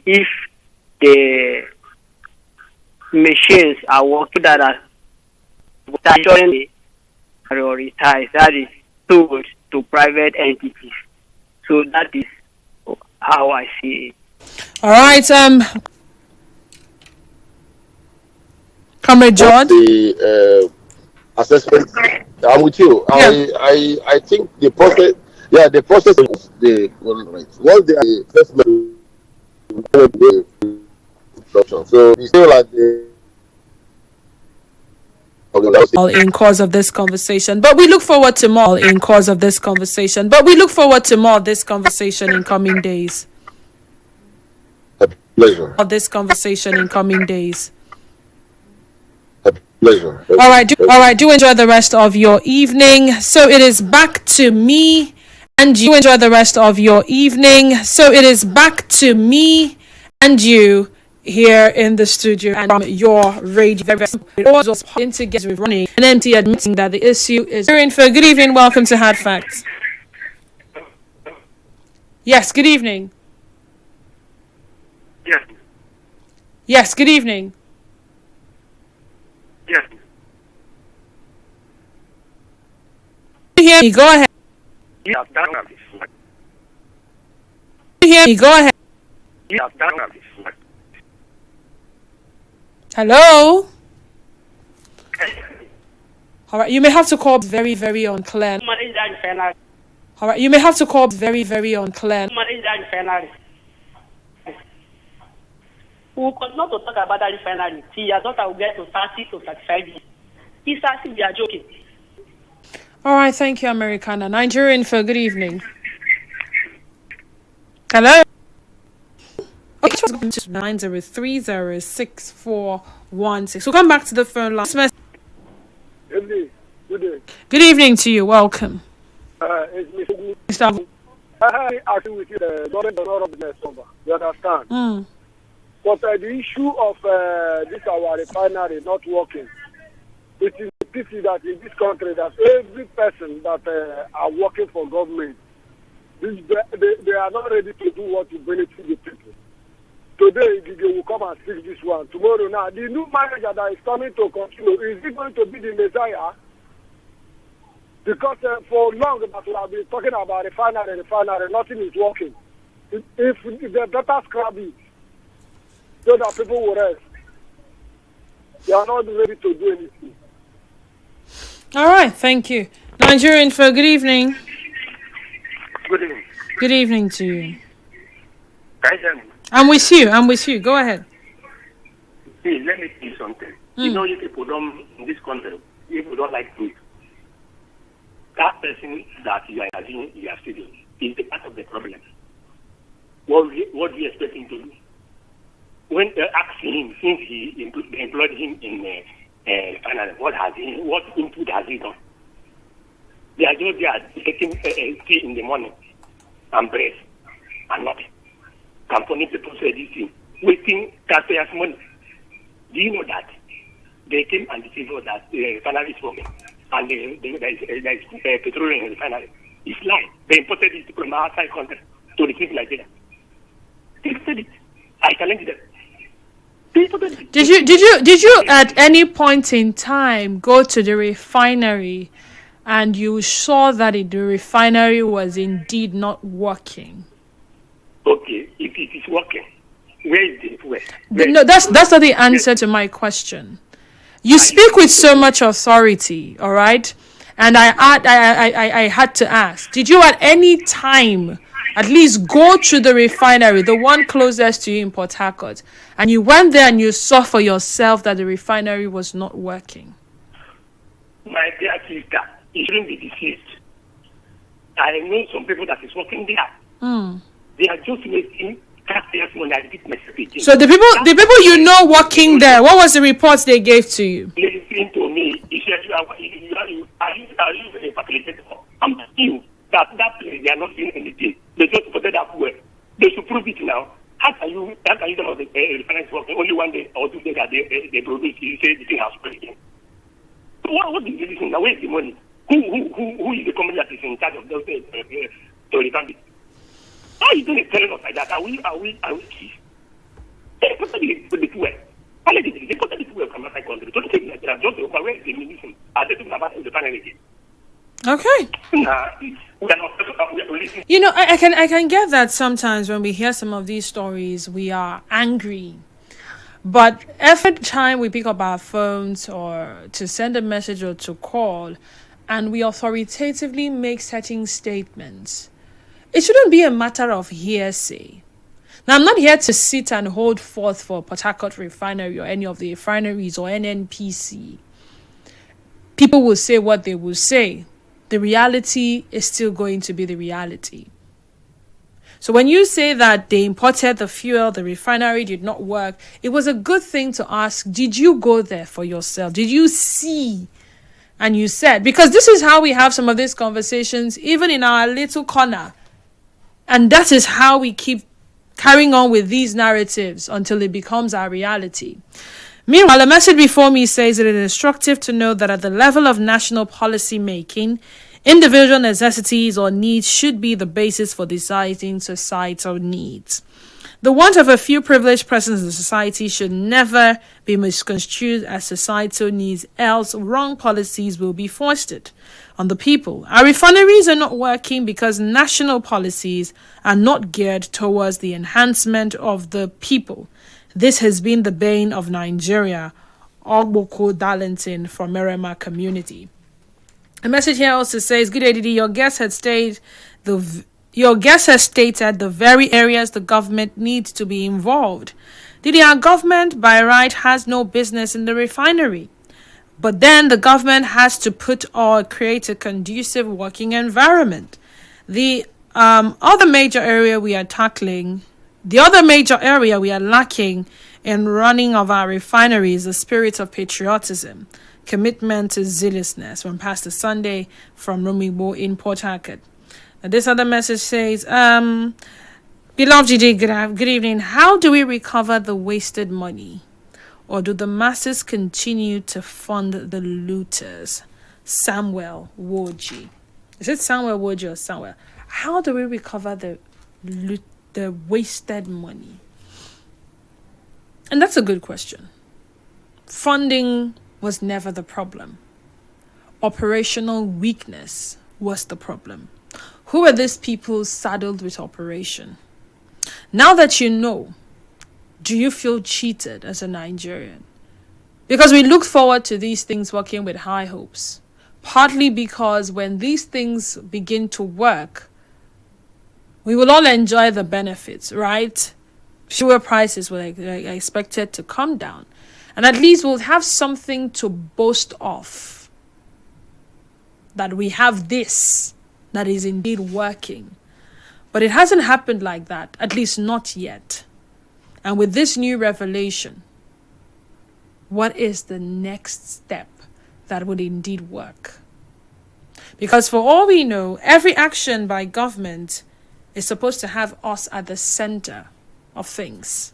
if the machines are working that are prioritized, that is sold to private entities. So that is how I see it. All right, Comrade George. The assessment. I'm with you. Yeah. I think the process. Yeah, the process is the right. Once the assessment, so it's still like the. In cause of this conversation, but we look forward to more in cause of this conversation. But we look forward to more of this conversation in coming days. A pleasure. Of this conversation in coming days. A pleasure. All right. Do enjoy the rest of your evening. So it is back to me, and you enjoy the rest of your evening. So it is back to me and you here in the studio and your radio. It all was put together with running and empty, admitting that the issue is. For good evening, welcome to Hard Facts. Yes, good evening. Yes. Yes, good evening. Yes. You hear me? Go ahead. Yeah, You hear me? Go ahead. Yeah, Hello? All right, you may have to call very, very unclear. All right, you may have to call very, very unclear. We continue to talk about that refinery. See, your daughter will get to 30 to 35 years. He's asking, we are joking. All right, thank you, Americana. Nigerian for good evening. Hello? Okay, 9030641. So come back to the phone line. Good day. Good evening to you. Welcome. It's Mr. I agree with you. The government does not run business over. You understand? But the issue of this our refinery not working, it is a pity that in this country that every person that are working for government, they are not ready to do what will benefit the people. Today, they will come and fix this one. Tomorrow, now, the new manager that is coming to continue, is he going to be the Messiah? Because for long that we have been talking about refinery, nothing is working. If they better scrap it, so that people will rest. They are not ready to do anything. All right, thank you. Nigerian for good evening. Good evening. Good evening to you. Can you hear me? I'm with you. Go ahead. See, let me tell you something. You know, if people don't, in this country, people don't like food. That person that you are imagining you are studying is the part of the problem. What do you expect him to do? When they ask him, since they employed him in finance, what input has he done? They are just there taking tea in the morning and bread and nothing. Company people say this thing, waiting taxpayers' money. Do you know that? They came and they said that the refinery is working and there is petroleum in the refinery. It's lying. They imported it from outside country to the people like that. They said it. I challenge them. Did you at any point in time go to the refinery and you saw that the refinery was indeed not working? Okay, if it is working, where is the fuel? No, that's not the answer to my question. You speak with so much authority, all right? And I had to ask, did you at any time at least go to the refinery, the one closest to you in Port Harcourt, and you went there and you saw for yourself that the refinery was not working? My dear sister, it shouldn't be deceived. I know some people that is working there. They are just making taxpayers money. I repeat myself again. So the people you know working there, what was the reports they gave to you? Listen to me. If you are a facilitator, I'm telling you that place they are not doing anything. They just put it up well. They should prove it now. How can you tell us the refinery working only 1 day or 2 days that they produce? You say the thing has spread again. So what is this thing? Now where is the money? Who is the company that is in charge of those refineries? Why are you doing telling us like that? Are we kids? the fuel. They put the fuel from outside country. Don't take Nigeria just to operate the munition. I think about the refinery. Okay. You know, I can get that sometimes when we hear some of these stories, we are angry. But every time we pick up our phones or to send a message or to call, and we authoritatively make certain statements, it shouldn't be a matter of hearsay. Now, I'm not here to sit and hold forth for Port Harcourt Refinery or any of the refineries or NNPC. People will say what they will say. The reality is still going to be the reality. So when you say that they imported the fuel, the refinery did not work, it was a good thing to ask, did you go there for yourself? Did you see? And you said, because this is how we have some of these conversations, even in our little corner. And that is how we keep carrying on with these narratives until it becomes our reality. Meanwhile, a message before me says it is instructive to know that at the level of national policy making, individual necessities or needs should be the basis for deciding societal needs. The want of a few privileged persons in society should never be misconstrued as societal needs, else wrong policies will be foisted on the people. Our refineries are not working because national policies are not geared towards the enhancement of the people. This has been the bane of Nigeria. Nwoko Darlington from Merema community. A message here also says, good day, Didi. Your guest has stated the very areas the government needs to be involved. Didi, our government by right has no business in the refinery. But then the government has to put or create a conducive working environment. The other major area we are lacking in running of our refinery is the spirit of patriotism, commitment to zealousness. From Pastor Sunday from Rumigbo in Port Harcourt. Now, this other message says, beloved GD, good evening. How do we recover the wasted money? Or do the masses continue to fund the looters? Samuel Woji. Is it Samuel Woji or Samuel? How do we recover the wasted money? And that's a good question. Funding was never the problem. Operational weakness was the problem. Who were these people saddled with operation? Now that you know, do you feel cheated as a Nigerian? Because we look forward to these things working with high hopes. Partly because when these things begin to work, we will all enjoy the benefits, right? Fuel prices were expected to come down. And at least we'll have something to boast of. That we have this that is indeed working. But it hasn't happened like that, at least not yet. And with this new revelation, what is the next step that would indeed work? Because for all we know, every action by government is supposed to have us at the center of things.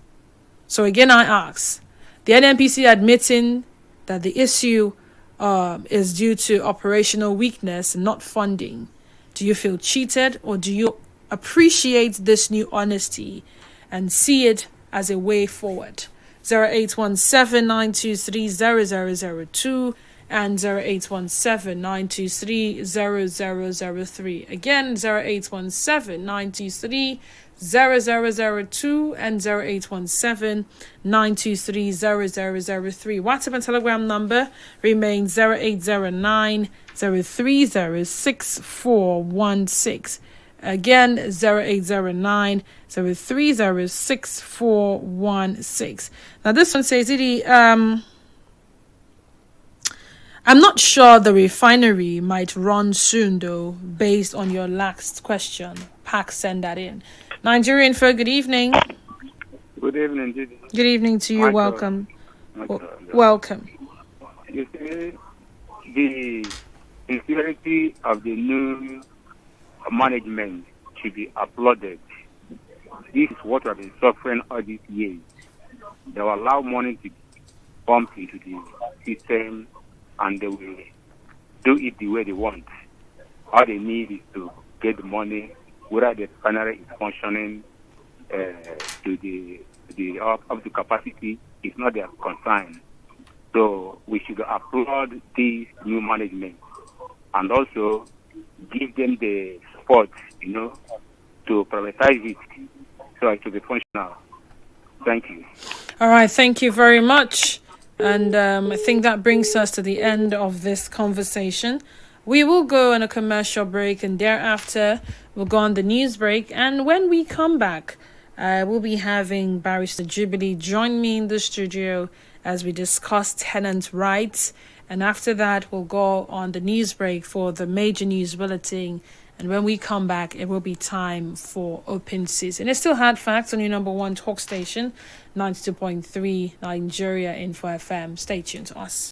So again, I ask, the NNPC admitting that the issue is due to operational weakness and not funding. Do you feel cheated, or do you appreciate this new honesty and see it as a way forward? 0817-923-0002 and 0817-923-0003. Again, 0817-923-0002 and 0817-923-0003. WhatsApp and Telegram number remains 0809-030-6416. Again, 0809-030-6416. Now this one says, I'm not sure the refinery might run soon though, based on your last question. Pack, send that in. Nigerian Info, good evening. Good evening, Judy. Good evening to you. Welcome. Welcome. You see, the sincerity of the new management should be applauded. This is what we have been suffering all these years. They will allow money to pump into the system and they will do it the way they want. All they need is to get the money, whether the refinery is functioning to the up to capacity is not their concern. So we should applaud this new management and also give them the support, to prioritize it so it will be functional. Thank you. All right, thank you very much. And I think that brings us to the end of this conversation. We will go on a commercial break, and thereafter we'll go on the news break. And when we come back, we'll be having Barrister Jubilee join me in the studio as we discuss tenant rights. And after that, we'll go on the news break for the major news bulletin. And when we come back, it will be time for Open Season. It's still Hard Facts on your number one talk station, 92.3 Nigeria Info FM. Stay tuned to us.